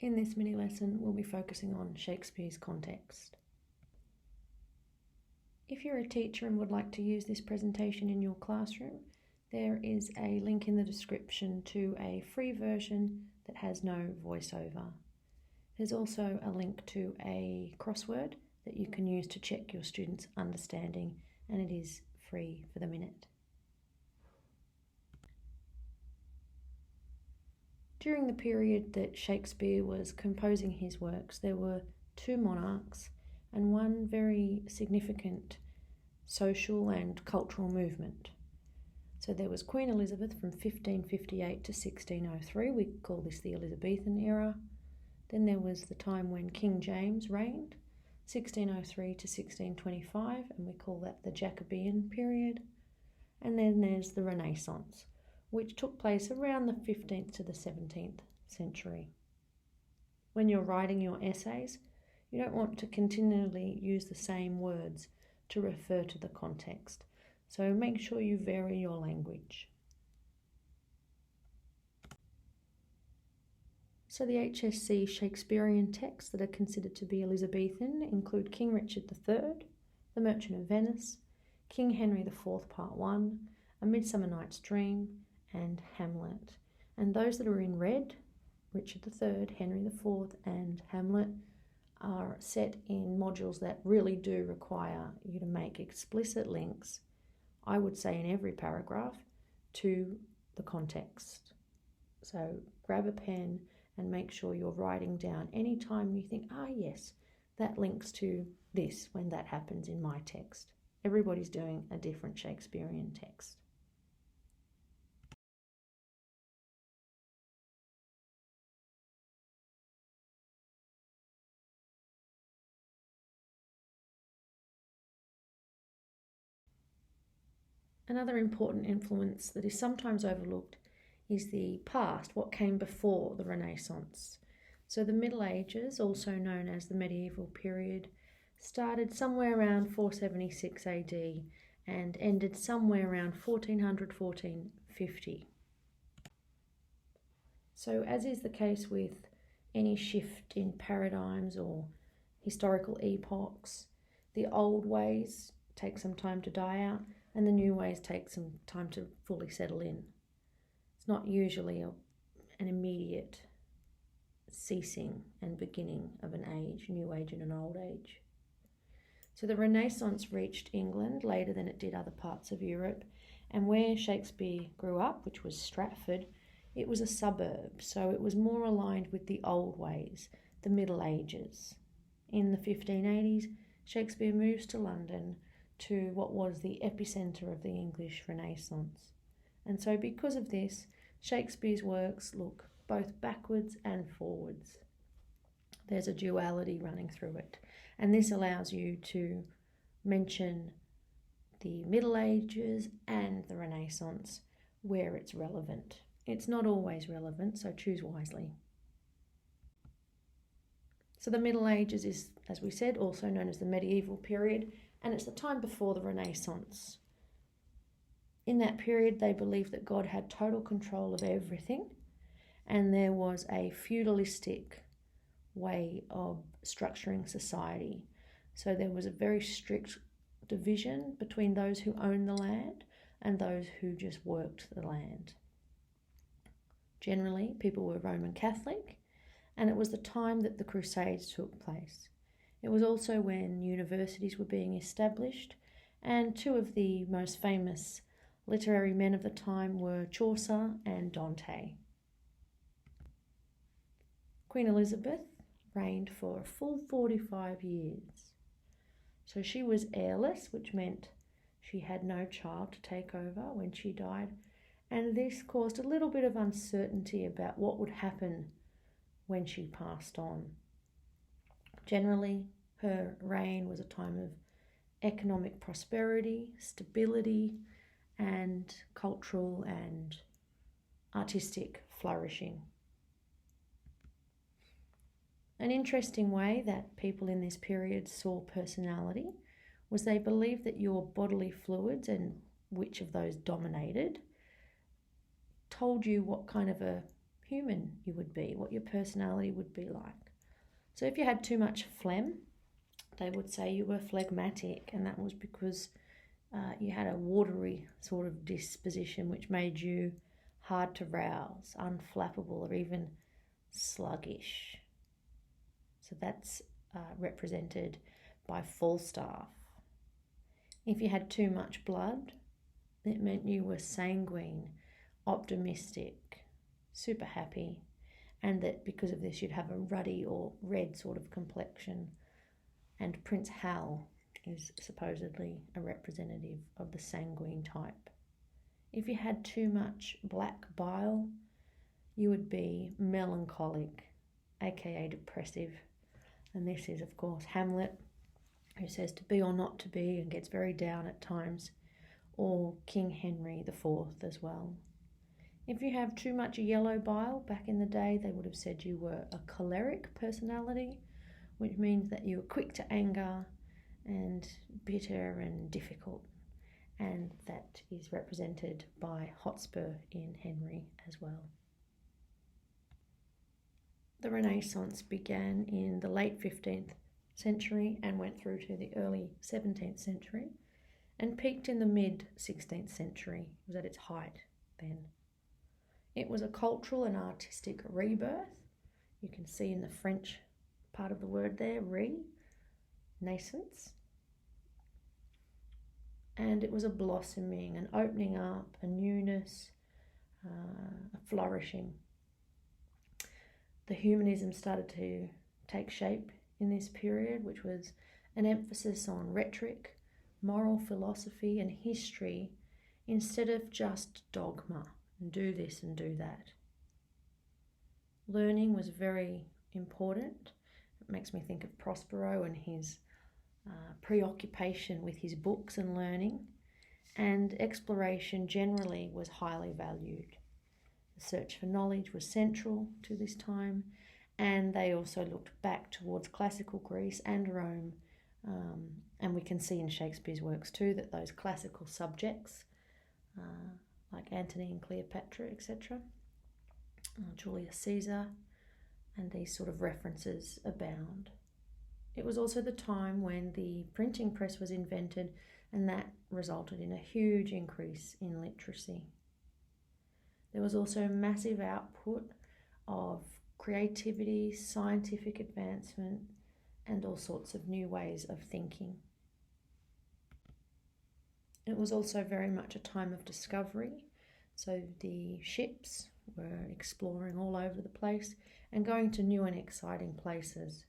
In this mini lesson, we'll be focusing on Shakespeare's context. If you're a teacher and would like to use this presentation in your classroom, there is a link in the description to a free version that has no voiceover. There's also a link to a crossword that you can use to check your students' understanding, and it is free for the minute. During the period that Shakespeare was composing his works, there were two monarchs and one very significant social and cultural movement. So there was Queen Elizabeth from 1558 to 1603, we call this the Elizabethan era. Then there was the time when King James reigned, 1603 to 1625, and we call that the Jacobean period. And then there's the Renaissance, which took place around the 15th to the 17th century. When you're writing your essays, you don't want to continually use the same words to refer to the context, so make sure you vary your language. So the HSC Shakespearean texts that are considered to be Elizabethan include King Richard III, The Merchant of Venice, King Henry IV Part 1, A Midsummer Night's Dream, and Hamlet. And those that are in red, Richard III, Henry IV, and Hamlet, are set in modules that really do require you to make explicit links, I would say in every paragraph, to the context. So grab a pen and make sure you're writing down any time you think, yes, that links to this when that happens in my text. Everybody's doing a different Shakespearean text. Another important influence that is sometimes overlooked is the past, what came before the Renaissance. So the Middle Ages, also known as the medieval period, started somewhere around 476 AD and ended somewhere around 1400, 1450. So as is the case with any shift in paradigms or historical epochs, the old ways take some time to die out and the new ways take some time to fully settle in. It's not usually an immediate ceasing and beginning of an age, new age and an old age. So the Renaissance reached England later than it did other parts of Europe, and where Shakespeare grew up, which was Stratford, it was a suburb, so it was more aligned with the old ways, the Middle Ages. In the 1580s, Shakespeare moves to London, to what was the epicentre of the English Renaissance. And so because of this, Shakespeare's works look both backwards and forwards. There's a duality running through it, and this allows you to mention the Middle Ages and the Renaissance where it's relevant. It's not always relevant, so choose wisely. So the Middle Ages is, as we said, also known as the medieval period, and it's the time before the Renaissance. In that period, they believed that God had total control of everything, and there was a feudalistic way of structuring society. So there was a very strict division between those who owned the land and those who just worked the land. Generally, people were Roman Catholic, and it was the time that the Crusades took place. It was also when universities were being established, and two of the most famous literary men of the time were Chaucer and Dante. Queen Elizabeth reigned for a full 45 years. So she was heirless, which meant she had no child to take over when she died, and this caused a little bit of uncertainty about what would happen when she passed on. Generally, her reign was a time of economic prosperity, stability, and cultural and artistic flourishing. An interesting way that people in this period saw personality was they believed that your bodily fluids and which of those dominated told you what kind of a human you would be, what your personality would be like. So if you had too much phlegm, they would say you were phlegmatic, and that was because you had a watery sort of disposition, which made you hard to rouse, unflappable, or even sluggish. So that's represented by Falstaff. If you had too much blood, it meant you were sanguine, optimistic, super happy, and that because of this you'd have a ruddy or red sort of complexion. And Prince Hal is supposedly a representative of the sanguine type. If you had too much black bile, you would be melancholic, aka depressive. And this is, of course, Hamlet, who says to be or not to be and gets very down at times, or King Henry IV as well. If you have too much yellow bile, back in the day they would have said you were a choleric personality, which means that you were quick to anger and bitter and difficult. And that is represented by Hotspur in Henry as well. The Renaissance began in the late 15th century and went through to the early 17th century and peaked in the mid 16th century. It was at its height then. It was a cultural and artistic rebirth. You can see in the French part of the word there, nascence. And it was a blossoming, an opening up, a newness, a flourishing. The humanism started to take shape in this period, which was an emphasis on rhetoric, moral philosophy and history instead of just dogma and do this and do that. Learning was very important. It makes me think of Prospero and his preoccupation with his books and learning, and exploration generally was highly valued. The search for knowledge was central to this time, and they also looked back towards classical Greece and Rome, and we can see in Shakespeare's works too that those classical subjects like Antony and Cleopatra, etc., Julius Caesar, and these sort of references abound. It was also the time when the printing press was invented, and that resulted in a huge increase in literacy. There was also a massive output of creativity, scientific advancement, and all sorts of new ways of thinking. It was also very much a time of discovery, so the ships were exploring all over the place and going to new and exciting places.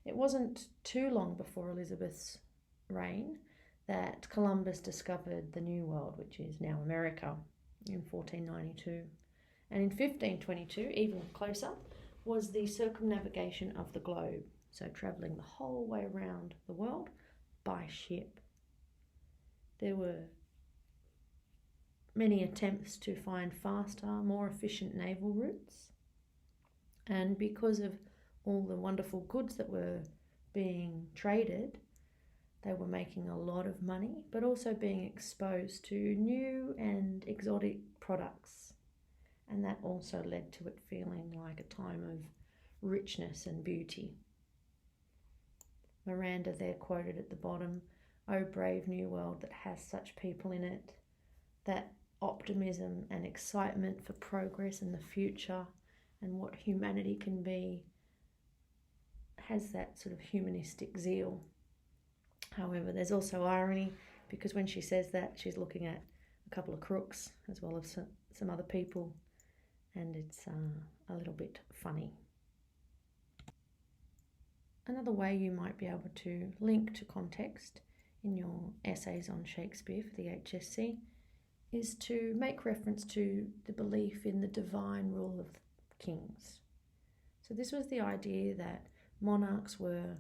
It wasn't too long before Elizabeth's reign that Columbus discovered the New World, which is now America, in 1492. And in 1522, even closer, was the circumnavigation of the globe, so travelling the whole way around the world by ship. There were many attempts to find faster, more efficient naval routes, and because of all the wonderful goods that were being traded, they were making a lot of money, but also being exposed to new and exotic products. And that also led to it feeling like a time of richness and beauty. Miranda there quoted at the bottom, "O brave new world that has such people in it," that optimism and excitement for progress in the future and what humanity can be has that sort of humanistic zeal. However, there's also irony, because when she says that, she's looking at a couple of crooks as well as some other people, and it's a little bit funny. Another way you might be able to link to context in your essays on Shakespeare for the HSC is to make reference to the belief in the divine rule of kings. So this was the idea that monarchs were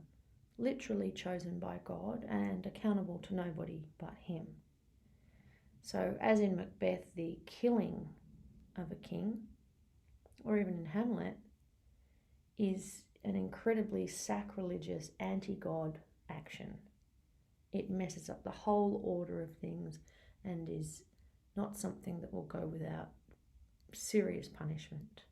literally chosen by God and accountable to nobody but him. So as in Macbeth, the killing of a king, or even in Hamlet, is an incredibly sacrilegious anti-God action. It messes up the whole order of things and is not something that will go without serious punishment.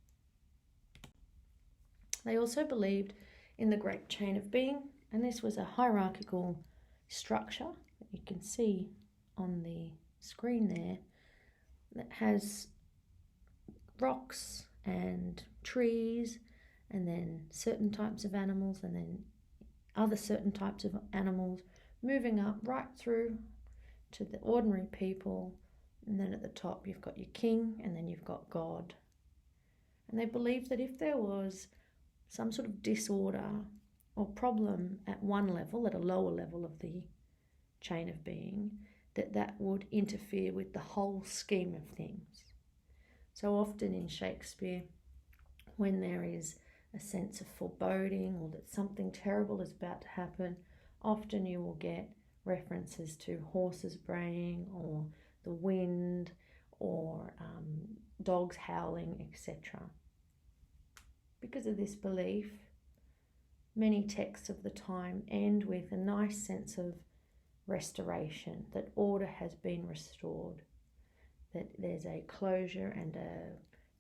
They also believed in the great chain of being, and this was a hierarchical structure that you can see on the screen there that has rocks and trees and then certain types of animals and then other certain types of animals moving up right through to the ordinary people, and then at the top you've got your king and then you've got God. And they believed that if there was some sort of disorder or problem at one level, at a lower level of the chain of being, that would interfere with the whole scheme of things. So often in Shakespeare, when there is a sense of foreboding or that something terrible is about to happen, often you will get references to horses braying or the wind or dogs howling, etc. Because of this belief, many texts of the time end with a nice sense of restoration, that order has been restored, that there's a closure and a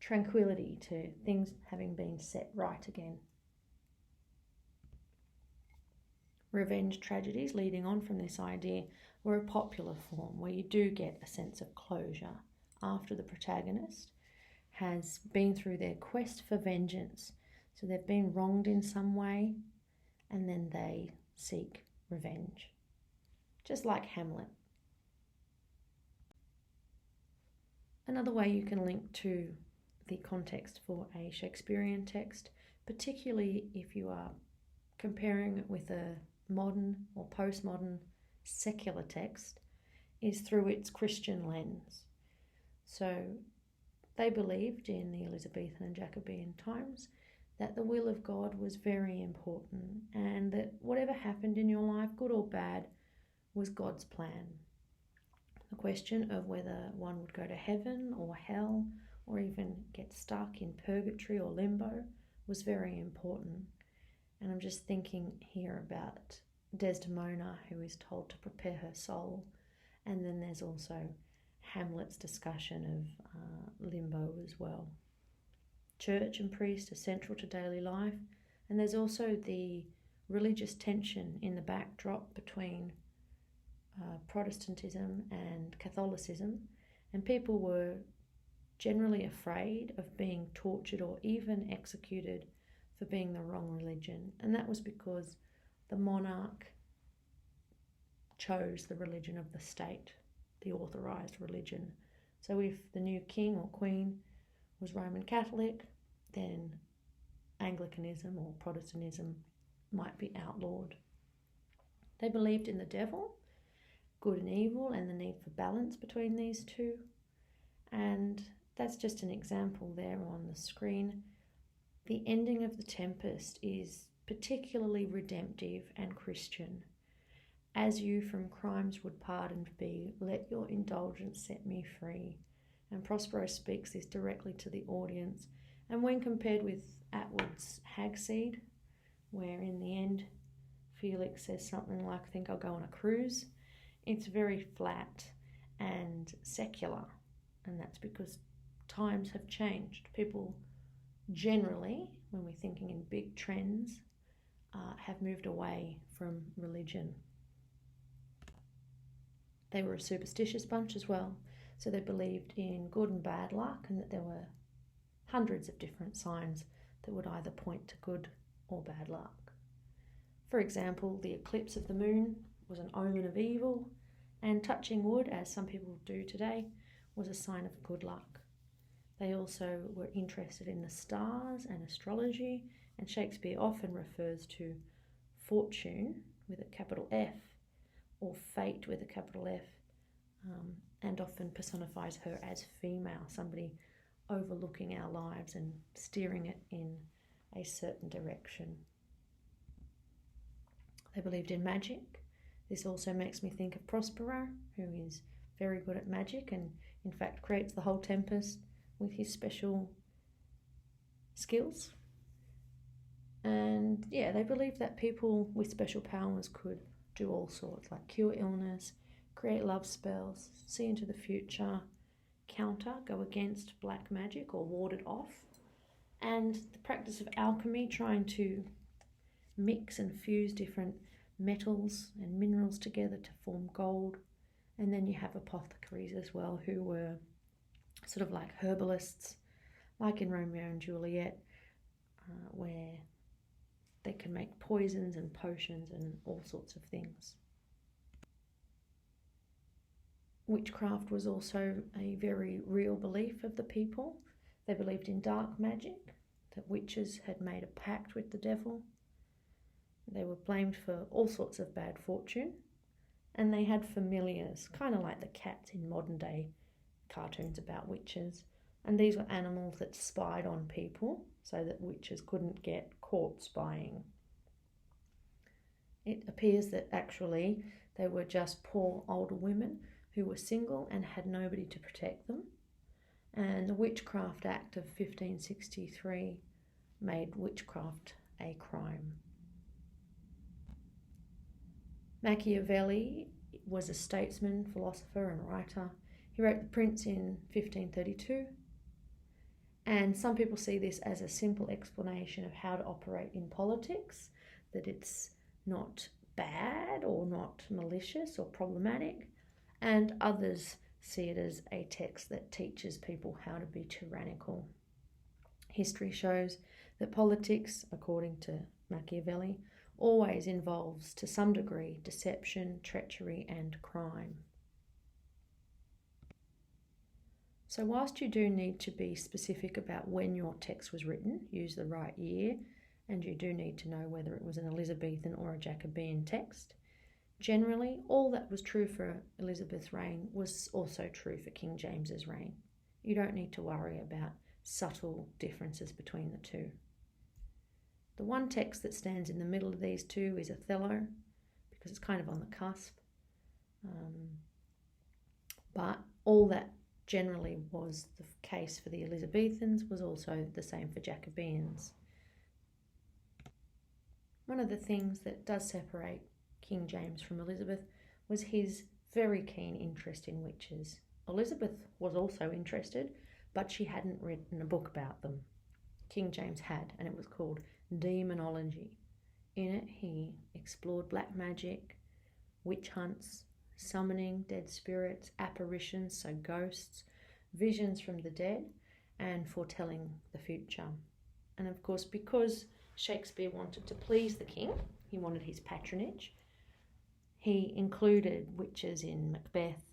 tranquility to things having been set right again. Revenge tragedies leading on from this idea were a popular form where you do get a sense of closure after the protagonist has been through their quest for vengeance. So they've been wronged in some way and then they seek revenge. Just like Hamlet. Another way you can link to the context for a Shakespearean text, particularly if you are comparing it with a modern or postmodern secular text, is through its Christian lens. So they believed in the Elizabethan and Jacobean times that the will of God was very important and that whatever happened in your life, good or bad, was God's plan. The question of whether one would go to heaven or hell or even get stuck in purgatory or limbo was very important. And I'm just thinking here about Desdemona, who is told to prepare her soul. And then there's also Hamlet's discussion of limbo as well. Church and priest are central to daily life. And there's also the religious tension in the backdrop between Protestantism and Catholicism. And people were generally afraid of being tortured or even executed for being the wrong religion. And that was because the monarch chose the religion of the state, the authorised religion. So if the new king or queen was Roman Catholic, then Anglicanism or Protestantism might be outlawed. They believed in the devil, good and evil, and the need for balance between these two. And that's just an example there on the screen. The ending of The Tempest is particularly redemptive and Christian. As you from crimes would pardoned be, let your indulgence set me free. And Prospero speaks this directly to the audience. And when compared with Atwood's Hagseed, where in the end Felix says something like, I think I'll go on a cruise, it's very flat and secular. And that's because times have changed. People generally, when we're thinking in big trends, have moved away from religion. They were a superstitious bunch as well, so they believed in good and bad luck and that there were hundreds of different signs that would either point to good or bad luck. For example, the eclipse of the moon was an omen of evil, and touching wood, as some people do today, was a sign of good luck. They also were interested in the stars and astrology, and Shakespeare often refers to fortune with a capital F or fate with a capital F, and often personifies her as female, somebody overlooking our lives and steering it in a certain direction. They believed in magic. This also makes me think of Prospero, who is very good at magic and in fact creates the whole Tempest with his special skills. And yeah, they believed that people with special powers could do all sorts, like cure illness, create love spells, see into the future, counter, go against black magic or ward it off. And the practice of alchemy, trying to mix and fuse different metals and minerals together to form gold. And then you have apothecaries as well, who were sort of like herbalists, like in Romeo and Juliet, where they can make poisons and potions and all sorts of things. Witchcraft was also a very real belief of the people. They believed in dark magic, that witches had made a pact with the devil. They were blamed for all sorts of bad fortune, and they had familiars, kind of like the cats in modern day cartoons about witches. And these were animals that spied on people so that witches couldn't get caught spying. It appears that actually they were just poor older women who were single and had nobody to protect them. And the Witchcraft Act of 1563 made witchcraft a crime. Machiavelli was a statesman, philosopher and writer. He wrote The Prince in 1532, and some people see this as a simple explanation of how to operate in politics, that it's not bad or not malicious or problematic, and others see it as a text that teaches people how to be tyrannical. History shows that politics, according to Machiavelli, always involves, to some degree, deception, treachery and crime. So whilst you do need to be specific about when your text was written, use the right year, and you do need to know whether it was an Elizabethan or a Jacobean text, generally all that was true for Elizabeth's reign was also true for King James's reign. You don't need to worry about subtle differences between the two. The one text that stands in the middle of these two is Othello, because it's kind of on the cusp. But all that generally was the case for the Elizabethans was also the same for Jacobeans. One of the things that does separate King James from Elizabeth was his very keen interest in witches. Elizabeth was also interested, but she hadn't written a book about them. King James had, and it was called Demonology. In it, he explored black magic, witch hunts, summoning dead spirits, apparitions, so ghosts, visions from the dead, and foretelling the future. And of course, because Shakespeare wanted to please the king, he wanted his patronage, he included witches in Macbeth.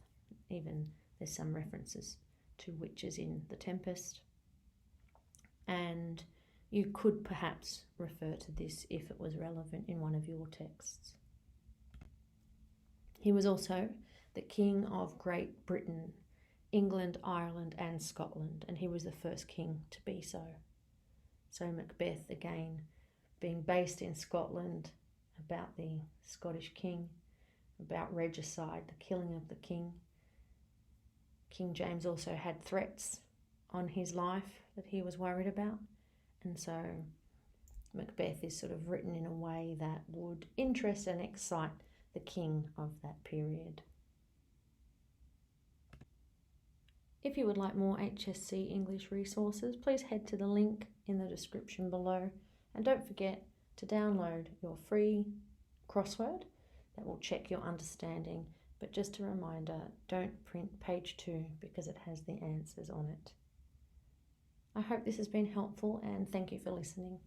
Even there's some references to witches in The Tempest. And you could perhaps refer to this if it was relevant in one of your texts. He was also the King of Great Britain, England, Ireland and Scotland, and he was the first king to be so. So Macbeth, again, being based in Scotland, about the Scottish king, about regicide, the killing of the king. King James also had threats on his life that he was worried about, and so Macbeth is sort of written in a way that would interest and excite the king of that period. If you would like more HSC English resources, please head to the link in the description below, and don't forget to download your free crossword that will check your understanding. But just a reminder, don't print page 2 because it has the answers on it. I hope this has been helpful, and thank you for listening.